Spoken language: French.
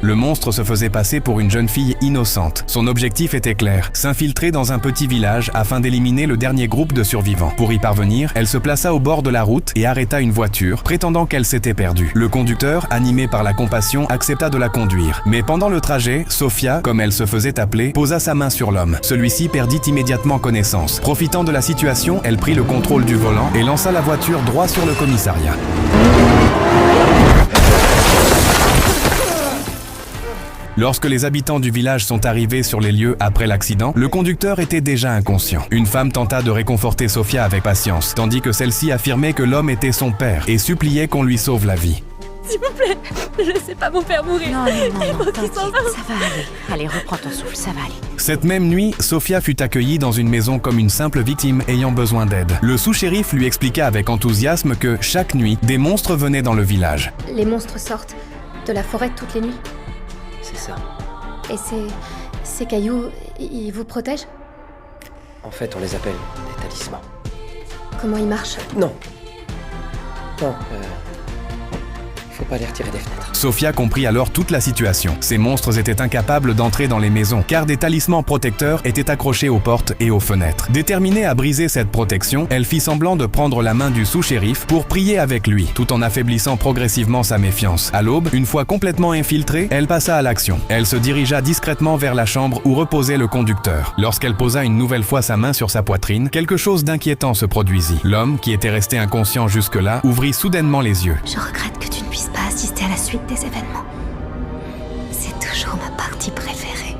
Le monstre se faisait passer pour une jeune fille innocente. Son objectif était clair, s'infiltrer dans un petit village afin d'éliminer le dernier groupe de survivants. Pour y parvenir, elle se plaça au bord de la route et arrêta une voiture, prétendant qu'elle s'était perdue. Le conducteur, animé par la compassion, accepta de la conduire. Mais pendant le trajet, Sofia, comme elle se faisait appeler, posa sa main sur l'homme. Celui-ci perdit immédiatement connaissance. Profitant de la situation, elle prit le contrôle du volant et lança la voiture droit sur le commissariat. Lorsque les habitants du village sont arrivés sur les lieux après l'accident, le conducteur était déjà inconscient. Une femme tenta de réconforter Sofia avec patience, tandis que celle-ci affirmait que l'homme était son père et suppliait qu'on lui sauve la vie. S'il vous plaît, je laissez pas mon père mourir. Non, T'inquiète, ça va aller. Allez, reprends ton souffle, ça va aller. Cette même nuit, Sofia fut accueillie dans une maison comme une simple victime ayant besoin d'aide. Le sous-shérif lui expliqua avec enthousiasme que, chaque nuit, des monstres venaient dans le village. Les monstres sortent de la forêt toutes les nuits. C'est ça. Et ces cailloux, ils vous protègent? En fait, on les appelle des talismans. Comment ils marchent? Non. Non, faut pas les retirer des fenêtres. Sofia comprit alors toute la situation. Ces monstres étaient incapables d'entrer dans les maisons, car des talismans protecteurs étaient accrochés aux portes et aux fenêtres. Déterminée à briser cette protection, elle fit semblant de prendre la main du sous-shérif pour prier avec lui, tout en affaiblissant progressivement sa méfiance. À l'aube, une fois complètement infiltrée, elle passa à l'action. Elle se dirigea discrètement vers la chambre où reposait le conducteur. Lorsqu'elle posa une nouvelle fois sa main sur sa poitrine, quelque chose d'inquiétant se produisit. L'homme, qui était resté inconscient jusque-là, ouvrit soudainement les yeux. Je regrette que tu ne puisses pas assister à la suite des événements. C'est toujours ma partie préférée.